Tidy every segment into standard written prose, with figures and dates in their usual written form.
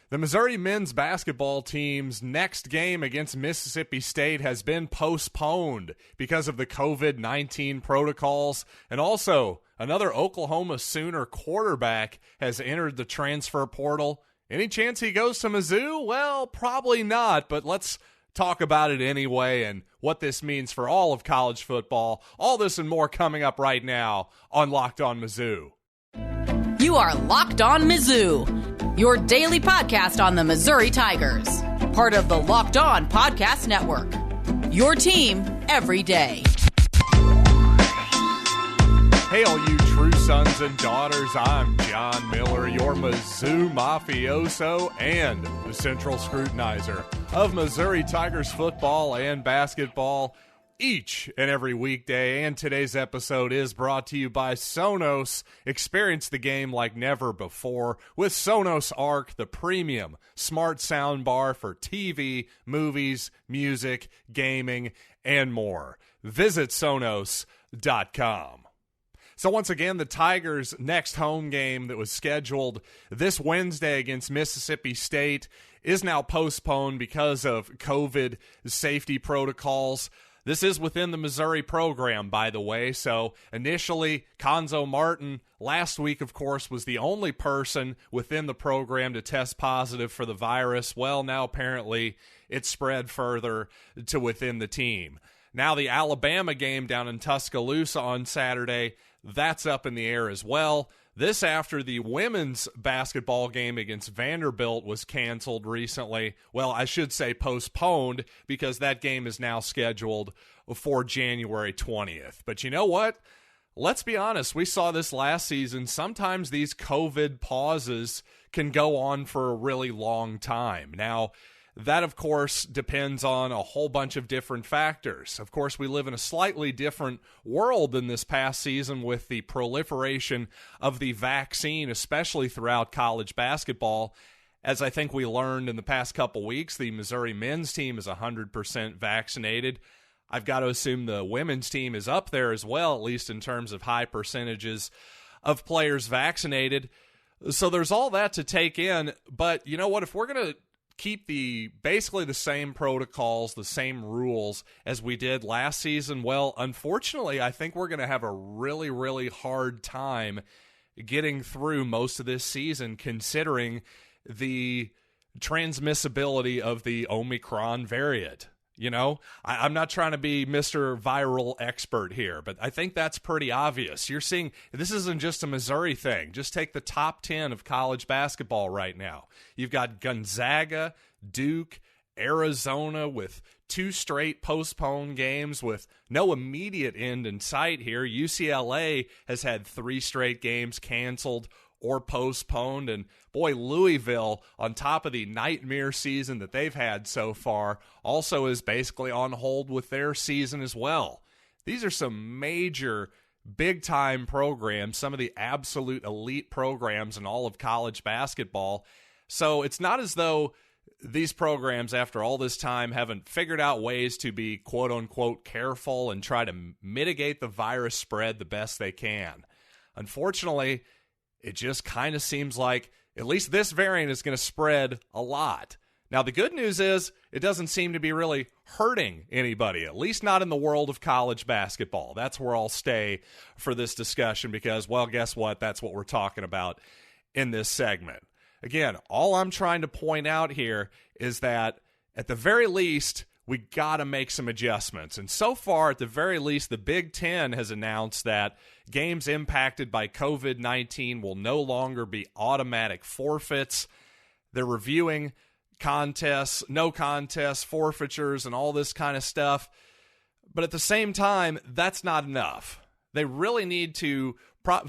The Missouri men's basketball team's next game against Mississippi State has been postponed because of the COVID-19 protocols, and also another Oklahoma Sooner quarterback has entered the transfer portal. Any chance he goes to Mizzou? Well, probably not, but let's talk about it anyway and what this means for all of college football. All this and more coming up right now on Locked On Mizzou. You are Locked On Mizzou, your daily podcast on the Missouri Tigers. Part of the Locked On Podcast Network, your team every day. Hey, all you true sons and daughters, I'm John Miller, your Mizzou mafioso and the central scrutinizer of Missouri Tigers football and basketball each and every weekday. And today's episode is brought to you by Sonos. Experience the game like never before with Sonos Arc, the premium smart sound bar for TV, movies, music, gaming, and more. Visit Sonos.com. So once again, the Tigers' next home game that was scheduled this Wednesday against Mississippi State is now postponed because of COVID safety protocols. This is within the Missouri program, by the way. So initially, Conzo Martin last week, of course, was the only person within the program to test positive for the virus. Well, now apparently it's spread further to within the team. Now the Alabama game down in Tuscaloosa on Saturday, that's up in the air as well. This after the women's basketball game against Vanderbilt was canceled recently. Well, I should say postponed because that game is now scheduled for January 20th. But you know what? Let's be honest. We saw this last season. Sometimes these COVID pauses can go on for a really long time. Now, that, of course, depends on a whole bunch of different factors. Of course, we live in a slightly different world than this past season with the proliferation of the vaccine, especially throughout college basketball. As I think we learned in the past couple weeks, the Missouri men's team is 100% vaccinated. I've got to assume the women's team is up there as well, at least in terms of high percentages of players vaccinated. So there's all that to take in. But you know what? If we're going to keep basically the same protocols, the same rules as we did last season, well, unfortunately, I think we're going to have a really, really hard time getting through most of this season, considering the transmissibility of the Omicron variant. You know, I'm not trying to be Mr. Viral expert here, but I think that's pretty obvious. You're seeing this isn't just a Missouri thing. Just take the top 10 of college basketball right now. You've got Gonzaga, Duke, Arizona with 2 straight postponed games with no immediate end in sight here. UCLA has had 3 straight games canceled or postponed, and boy, Louisville, on top of the nightmare season that they've had so far, also is basically on hold with their season as well. These are some major, big-time programs, some of the absolute elite programs in all of college basketball. So it's not as though these programs, after all this time, haven't figured out ways to be quote-unquote careful and try to mitigate the virus spread the best they can. Unfortunately, it just kind of seems like at least this variant is going to spread a lot. Now, the good news is it doesn't seem to be really hurting anybody, at least not in the world of college basketball. That's where I'll stay for this discussion because, well, guess what? That's what we're talking about in this segment. Again, all I'm trying to point out here is that at the very least, we got to make some adjustments. And so far, at the very least, the Big Ten has announced that games impacted by COVID-19 will no longer be automatic forfeits. They're reviewing contests, no contests, forfeitures, and all this kind of stuff. But at the same time, that's not enough. They really need to,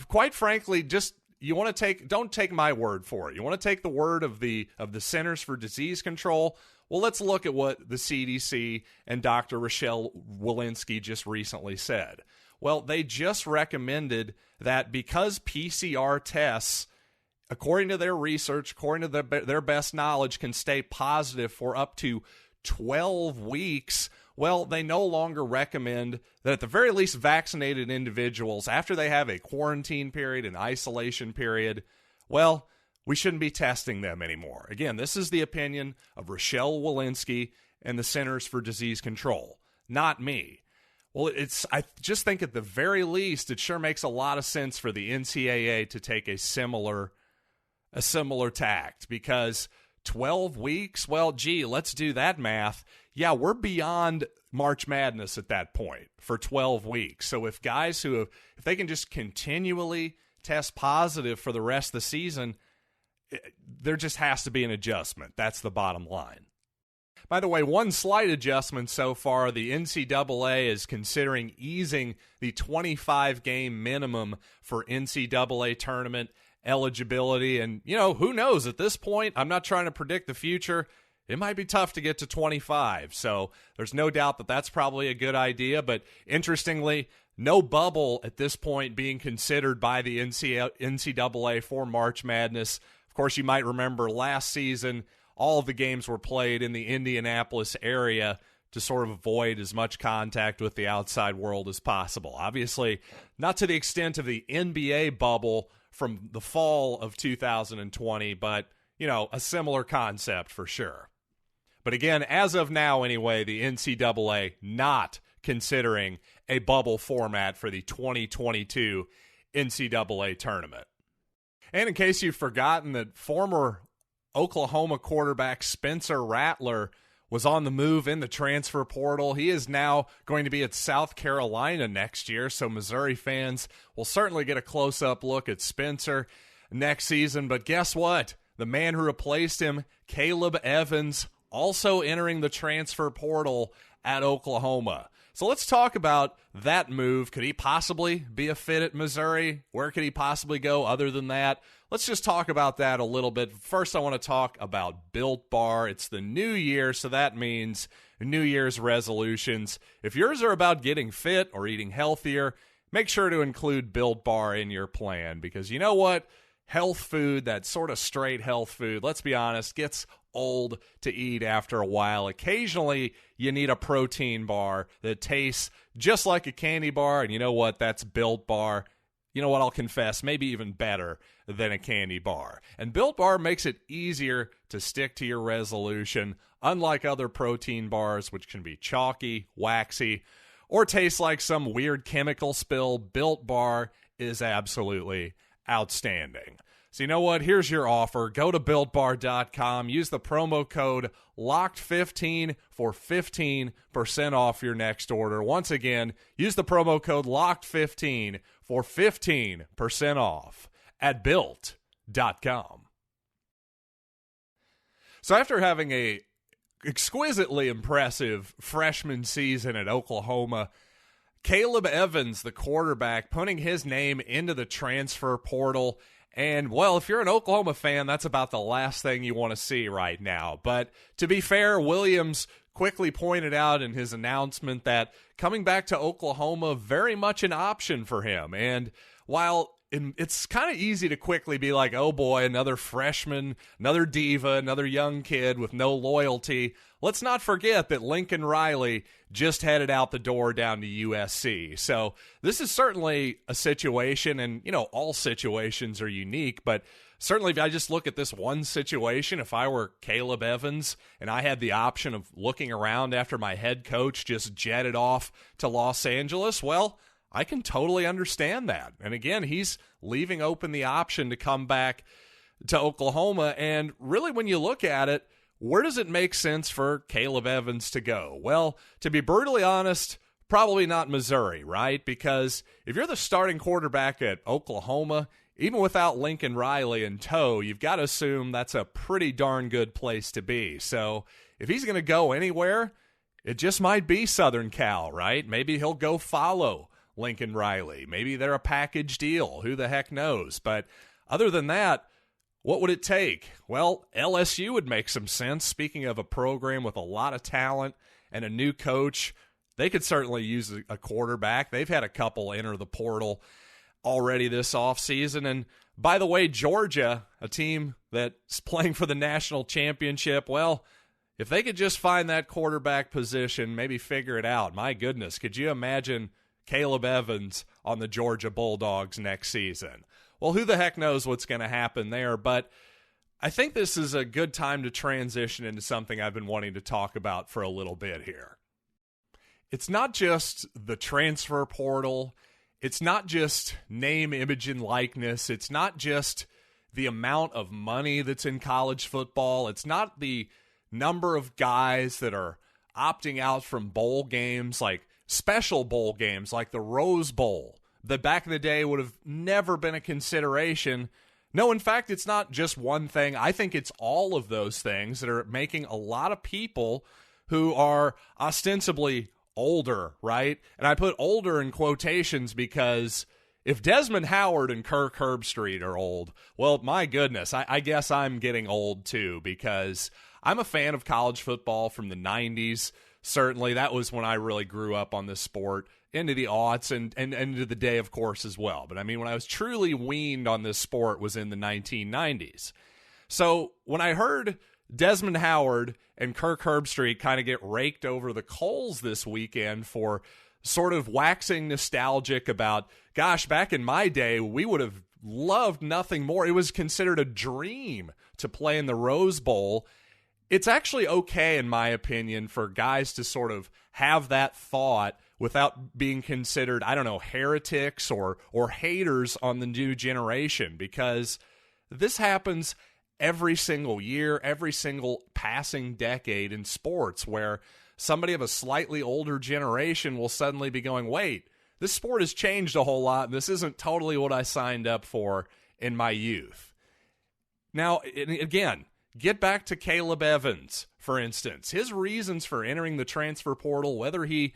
quite frankly, just don't take my word for it. You want to take the word of the Centers for Disease Control. Well, let's look at what the CDC and Dr. Rochelle Walensky just recently said. Well, they just recommended that because PCR tests, according to their research, according to their best knowledge, can stay positive for up to 12 weeks, well, they no longer recommend that at the very least vaccinated individuals, after they have a quarantine period, an isolation period, well, we shouldn't be testing them anymore. Again, this is the opinion of Rochelle Walensky and the Centers for Disease Control, not me. Well, I just think at the very least, it sure makes a lot of sense for the NCAA to take a similar tact, because 12 weeks, well, gee, let's do that math. Yeah, we're beyond March Madness at that point for 12 weeks. So if guys if they can just continually test positive for the rest of the season, there just has to be an adjustment. That's the bottom line. By the way, one slight adjustment so far, the NCAA is considering easing the 25-game minimum for NCAA tournament eligibility. And, who knows at this point? I'm not trying to predict the future. It might be tough to get to 25. So there's no doubt that that's probably a good idea. But interestingly, no bubble at this point being considered by the NCAA for March Madness. Of course, you might remember last season, all of the games were played in the Indianapolis area to sort of avoid as much contact with the outside world as possible. Obviously, not to the extent of the NBA bubble from the fall of 2020, but, a similar concept for sure. But again, as of now anyway, the NCAA not considering a bubble format for the 2022 NCAA tournament. And in case you've forgotten that former Oklahoma quarterback Spencer Rattler was on the move in the transfer portal. He is now going to be at South Carolina next year, so Missouri fans will certainly get a close-up look at Spencer next season. But guess what? The man who replaced him, Caleb Evans, also entering the transfer portal at Oklahoma. So let's talk about that move. Could he possibly be a fit at Missouri? Where could he possibly go other than that? Let's just talk about that a little bit. First, I want to talk about Built Bar. It's the new year, so that means New Year's resolutions. If yours are about getting fit or eating healthier, make sure to include Built Bar in your plan, because you know what? Health food, that sort of straight health food, let's be honest, gets old to eat after a while. Occasionally, you need a protein bar that tastes just like a candy bar, and you know what? That's Built Bar. You know what, I'll confess, maybe even better than a candy bar. And Built Bar makes it easier to stick to your resolution, unlike other protein bars, which can be chalky, waxy, or taste like some weird chemical spill. Built Bar is absolutely outstanding. So you know what? Here's your offer. Go to BuiltBar.com. Use the promo code LOCKED15 for 15% off your next order. Once again, use the promo code LOCKED15 for 15% off at Built.com. So after having a exquisitely impressive freshman season at Oklahoma, Caleb Evans, the quarterback, putting his name into the transfer portal. And, well, if you're an Oklahoma fan, that's about the last thing you want to see right now. But to be fair, Williams quickly pointed out in his announcement that coming back to Oklahoma, very much an option for him. And while it's kind of easy to quickly be like, oh boy, another freshman, another diva, another young kid with no loyalty, let's not forget that Lincoln Riley just headed out the door down to USC. So this is certainly a situation, and all situations are unique, but certainly if I just look at this one situation, if I were Caleb Evans and I had the option of looking around after my head coach just jetted off to Los Angeles, well, I can totally understand that. And again, he's leaving open the option to come back to Oklahoma. And really, when you look at it, where does it make sense for Caleb Evans to go? Well, to be brutally honest, probably not Missouri, right? Because if you're the starting quarterback at Oklahoma, even without Lincoln Riley in tow, you've got to assume that's a pretty darn good place to be. So if he's going to go anywhere, it just might be Southern Cal, right? Maybe he'll go follow Lincoln Riley. Maybe they're a package deal. Who the heck knows? But other than that, what would it take? Well, LSU would make some sense. Speaking of a program with a lot of talent and a new coach, they could certainly use a quarterback. They've had a couple enter the portal already this offseason. And by the way, Georgia, a team that's playing for the national championship, well, if they could just find that quarterback position, maybe figure it out. My goodness, could you imagine Caleb Evans on the Georgia Bulldogs next season? Well, who the heck knows what's going to happen there, but I think this is a good time to transition into something I've been wanting to talk about for a little bit here. It's not just the transfer portal. It's not just name, image, and likeness. It's not just the amount of money that's in college football. It's not the number of guys that are opting out from bowl games, like special bowl games like the Rose Bowl, that back in the day would have never been a consideration. No, in fact, it's not just one thing. I think it's all of those things that are making a lot of people who are ostensibly older, right? And I put older in quotations because if Desmond Howard and Kirk Herbstreit are old, well, my goodness, I guess I'm getting old too, because I'm a fan of college football from the 90s. Certainly, that was when I really grew up on this sport, into the aughts and into the day, of course, as well. But I mean, when I was truly weaned on this sport was in the 1990s. So when I heard Desmond Howard and Kirk Herbstreit kind of get raked over the coals this weekend for sort of waxing nostalgic about, gosh, back in my day, we would have loved nothing more. It was considered a dream to play in the Rose Bowl. It's actually okay, in my opinion, for guys to sort of have that thought without being considered, I don't know, heretics or haters on the new generation, because this happens every single year, every single passing decade in sports, where somebody of a slightly older generation will suddenly be going, wait, this sport has changed a whole lot, and this isn't totally what I signed up for in my youth. Now, again, get back to Caleb Evans, for instance. His reasons for entering the transfer portal, whether he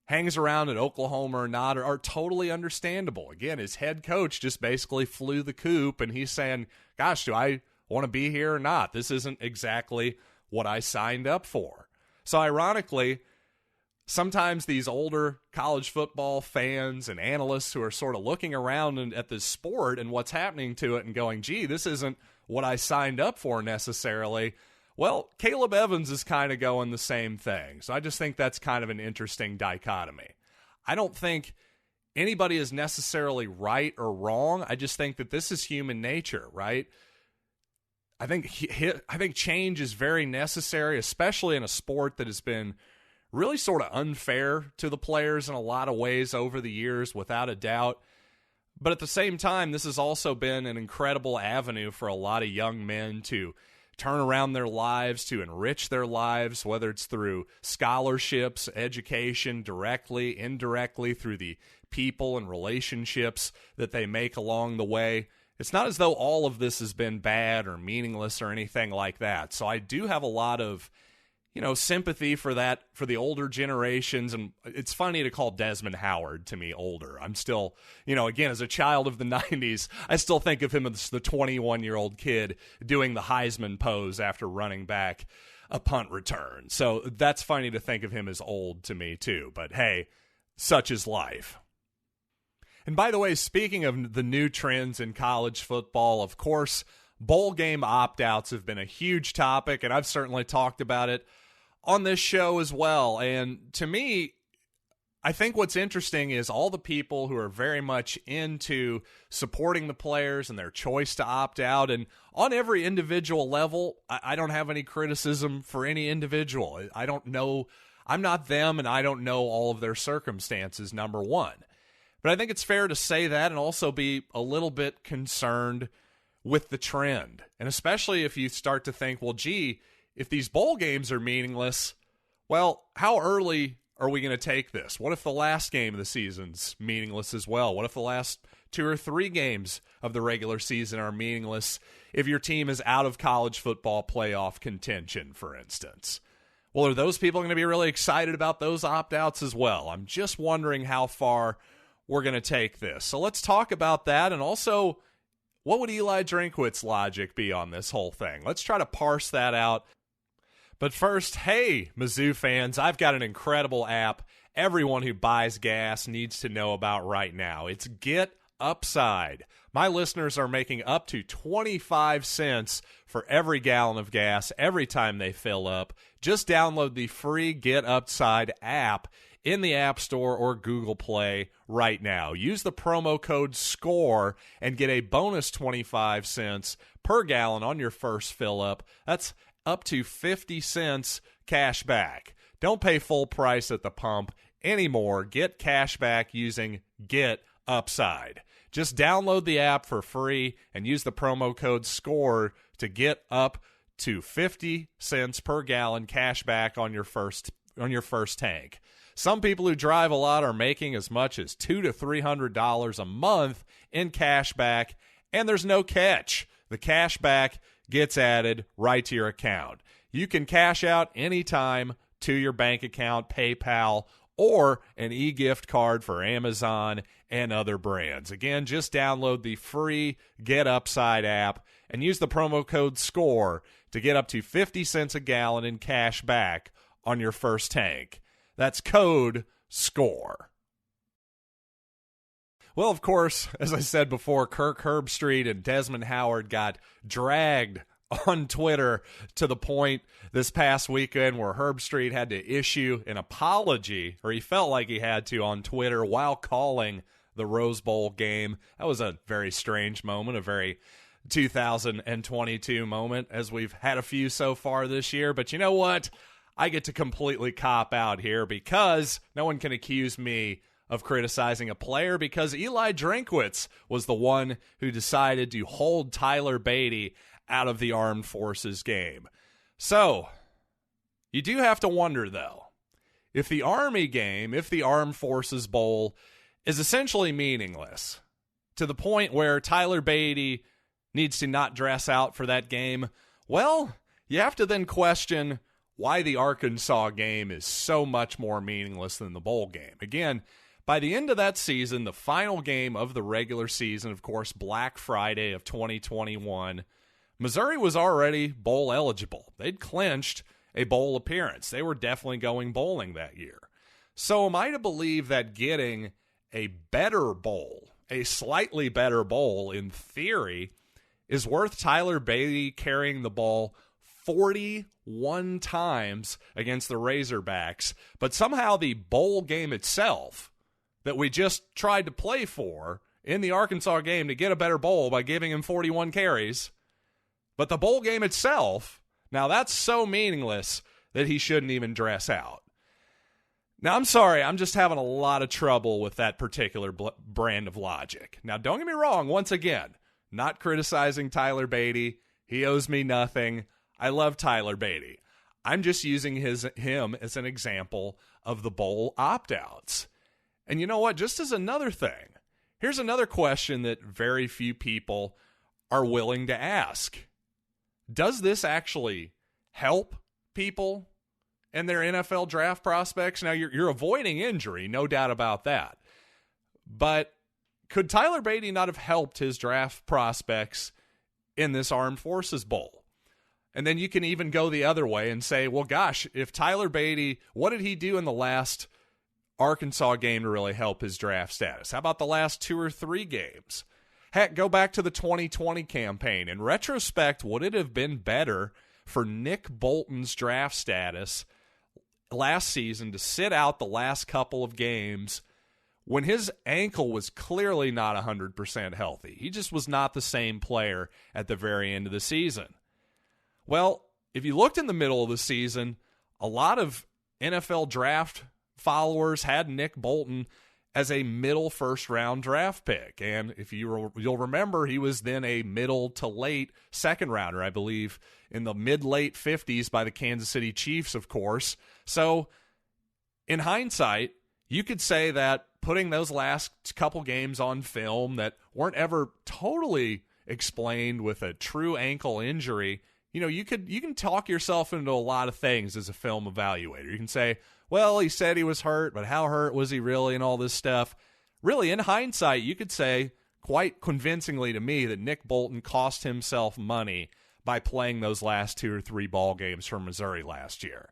hangs around at Oklahoma or not, are totally understandable. Again, his head coach just basically flew the coop, and he's saying, gosh, do I want to be here or not? This isn't exactly what I signed up for. So ironically, sometimes these older college football fans and analysts who are sort of looking around at this sport and what's happening to it and going, gee, this isn't what I signed up for necessarily. Well, Caleb Evans is kind of going the same thing. So I just think that's kind of an interesting dichotomy. I don't think anybody is necessarily right or wrong. I just think that this is human nature, right? I think change is very necessary, especially in a sport that has been really sort of unfair to the players in a lot of ways over the years, without a doubt. But at the same time, this has also been an incredible avenue for a lot of young men to turn around their lives, to enrich their lives, whether it's through scholarships, education, directly, indirectly, through the people and relationships that they make along the way. It's not as though all of this has been bad or meaningless or anything like that. So I do have a lot of, sympathy for that, for the older generations. And it's funny to call Desmond Howard, to me, older. I'm still, again, as a child of the 90s, I still think of him as the 21-year-old kid doing the Heisman pose after running back a punt return. So that's funny to think of him as old to me, too. But hey, such is life. And by the way, speaking of the new trends in college football, of course, bowl game opt-outs have been a huge topic, and I've certainly talked about it on this show as well. And to me, I think what's interesting is all the people who are very much into supporting the players and their choice to opt out. And on every individual level, I don't have any criticism for any individual. I don't know. I'm not them, and I don't know all of their circumstances, number one. But I think it's fair to say that and also be a little bit concerned with the trend. And especially if you start to think, well, gee, if these bowl games are meaningless, well, how early are we going to take this? What if the last game of the season's meaningless as well? What if the last 2 or 3 games of the regular season are meaningless if your team is out of college football playoff contention, for instance? Well, are those people going to be really excited about those opt-outs as well? I'm just wondering how far we're going to take this. So let's talk about that, and also, what would Eli Drinkwitz's logic be on this whole thing? Let's try to parse that out. But first, hey, Mizzou fans, I've got an incredible app everyone who buys gas needs to know about right now. It's Get Upside. My listeners are making up to 25 cents for every gallon of gas every time they fill up. Just download the free Get Upside app. in the App Store or Google Play right now. Use the promo code SCORE and get a bonus 25 cents per gallon on your first fill-up. That's up to 50 cents cash back. Don't pay full price at the pump anymore. Get cash back using Get Upside. Just download the app for free and use the promo code SCORE to get up to 50 cents per gallon cash back on your first tank. Some people who drive a lot are making as much as $200 to $300 a month in cash back, and there's no catch. The cash back gets added right to your account. You can cash out anytime to your bank account, PayPal, or an e-gift card for Amazon and other brands. Again, just download the free Get Upside app and use the promo code SCORE to get up to 50 cents a gallon in cash back on your first tank. That's code SCORE. Well, of course, as I said before, Kirk Herbstreit and Desmond Howard got dragged on Twitter to the point this past weekend where Herbstreit had to issue an apology, or he felt like he had to, on Twitter while calling the Rose Bowl game. That was a very strange moment, a very 2022 moment, as we've had a few so far this year. But you know what? I get to completely cop out here because no one can accuse me of criticizing a player, because Eli Drinkwitz was the one who decided to hold Tyler Beatty out of the Armed Forces game. So, you do have to wonder, though, if the Army game, if the Armed Forces Bowl is essentially meaningless to the point where Tyler Beatty needs to not dress out for that game, well, you have to then question why the Arkansas game is so much more meaningless than the bowl game. Again, by the end of that season, the final game of the regular season, of course, Black Friday of 2021, Missouri was already bowl eligible. They'd clinched a bowl appearance. They were definitely going bowling that year. So am I to believe that getting a better bowl, a slightly better bowl in theory, is worth Tyler Beatty carrying the ball 41 times against the Razorbacks, but somehow the bowl game itself that we just tried to play for in the Arkansas game to get a better bowl by giving him 41 carries, but the bowl game itself, now that's so meaningless that he shouldn't even dress out. Now, I'm sorry, I'm just having a lot of trouble with that particular brand of logic. Now, don't get me wrong, once again, not criticizing Tyler Beatty. He owes me nothing. I love Tyler Beatty. I'm just using him as an example of the bowl opt-outs. And you know what? Just as another thing, here's another question that very few people are willing to ask. Does this actually help people and their NFL draft prospects? Now, you're avoiding injury, no doubt about that. But could Tyler Beatty not have helped his draft prospects in this Armed Forces Bowl? And then you can even go the other way and say, well, gosh, if Tyler Beatty, what did he do in the last Arkansas game to really help his draft status? How about the last 2 or 3 games? Heck, go back to the 2020 campaign. In retrospect, would it have been better for Nick Bolton's draft status last season to sit out the last couple of games when his ankle was clearly not 100% healthy? He just was not the same player at the very end of the season. Well, if you looked in the middle of the season, a lot of NFL draft followers had Nick Bolton as a middle first-round draft pick. And if you'll remember, he was then a middle to late second-rounder, I believe, in the mid-late 50s by the Kansas City Chiefs, of course. So, in hindsight, you could say that putting those last couple games on film that weren't ever totally explained with a true ankle injury, you know, you can talk yourself into a lot of things as a film evaluator. You can say, well, he said he was hurt, but how hurt was he really, and all this stuff. Really, in hindsight, you could say quite convincingly to me that Nick Bolton cost himself money by playing those last 2 or 3 ball games for Missouri last year.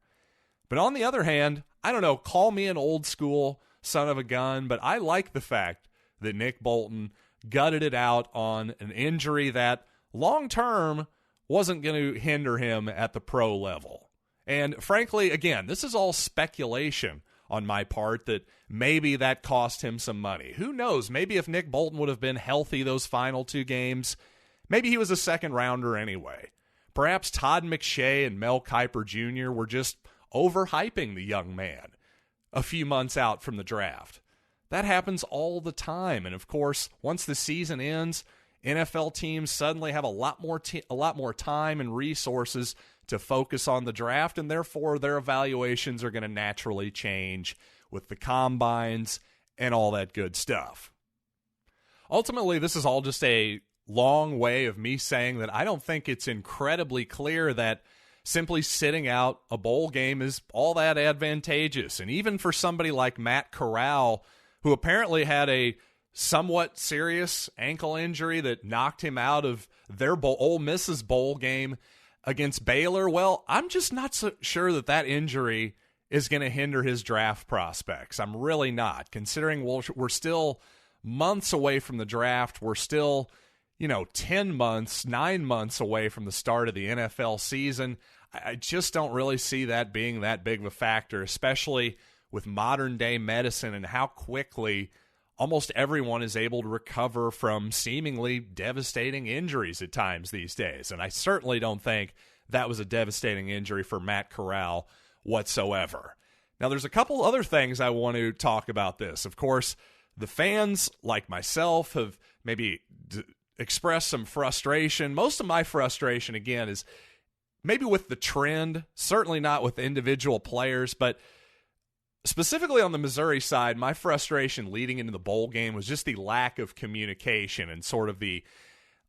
But on the other hand, I don't know, call me an old school son of a gun, but I like the fact that Nick Bolton gutted it out on an injury that long-term wasn't going to hinder him at the pro level. And frankly, again, this is all speculation on my part that maybe that cost him some money. Who knows? Maybe if Nick Bolton would have been healthy those final 2 games, maybe he was a second rounder anyway. Perhaps Todd McShay and Mel Kiper Jr. were just overhyping the young man a few months out from the draft. That happens all the time. And of course, once the season ends, NFL teams suddenly have a lot more time and resources to focus on the draft, and therefore their evaluations are going to naturally change with the combines and all that good stuff. Ultimately, this is all just a long way of me saying that I don't think it's incredibly clear that simply sitting out a bowl game is all that advantageous. And even for somebody like Matt Corral, who apparently had a somewhat serious ankle injury that knocked him out of their Ole Miss's bowl game against Baylor, well, I'm just not so sure that injury is going to hinder his draft prospects. I'm really not, considering we're still months away from the draft. We're still, 9 months away from the start of the NFL season. I just don't really see that being that big of a factor, especially with modern day medicine and how quickly almost everyone is able to recover from seemingly devastating injuries at times these days. And I certainly don't think that was a devastating injury for Matt Corral whatsoever. Now, there's a couple other things I want to talk about this. Of course, the fans, like myself, have maybe expressed some frustration. Most of my frustration, again, is maybe with the trend, certainly not with individual players, but specifically on the Missouri side, my frustration leading into the bowl game was just the lack of communication and sort of the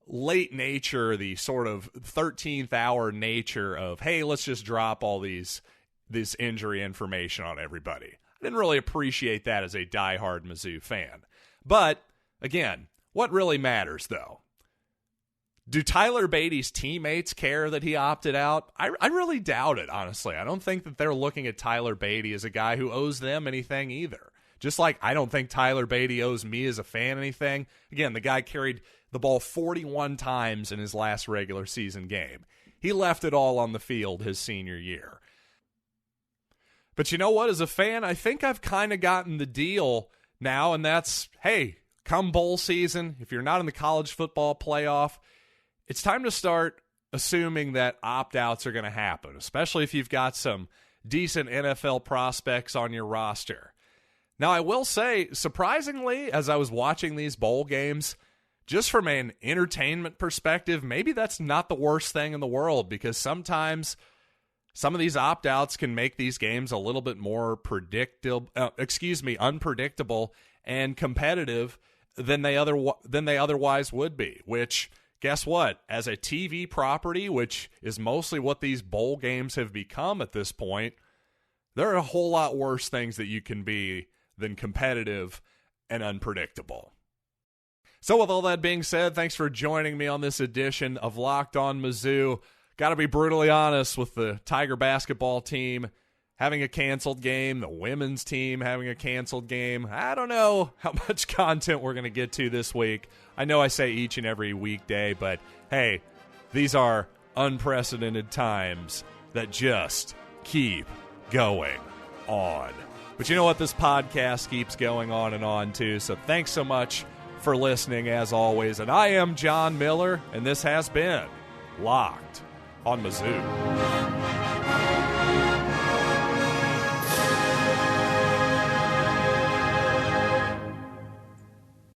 late nature, the sort of 13th hour nature of, hey, let's just drop all this injury information on everybody. I didn't really appreciate that as a diehard Mizzou fan. But, again, what really matters, though? Do Tyler Beatty's teammates care that he opted out? I really doubt it, honestly. I don't think that they're looking at Tyler Beatty as a guy who owes them anything either. Just like I don't think Tyler Beatty owes me as a fan anything. Again, the guy carried the ball 41 times in his last regular season game. He left it all on the field his senior year. But you know what? As a fan, I think I've kind of gotten the deal now, and that's, hey, come bowl season, if you're not in the college football playoff, it's time to start assuming that opt-outs are going to happen, especially if you've got some decent NFL prospects on your roster. Now, I will say, surprisingly, as I was watching these bowl games, just from an entertainment perspective, maybe that's not the worst thing in the world, because sometimes some of these opt-outs can make these games a little bit more unpredictable and competitive than they otherwise would be, which, guess what? As a TV property, which is mostly what these bowl games have become at this point, there are a whole lot worse things that you can be than competitive and unpredictable. So with all that being said, thanks for joining me on this edition of Locked On Mizzou. Got to be brutally honest, with the Tiger basketball team having a canceled game, the women's team having a canceled game, I don't know how much content we're going to get to this week. I know I say each and every weekday, but hey, these are unprecedented times that just keep going on. But you know what? This podcast keeps going on and on too, so thanks so much for listening as always. And I am John Miller, and this has been Locked on Mizzou.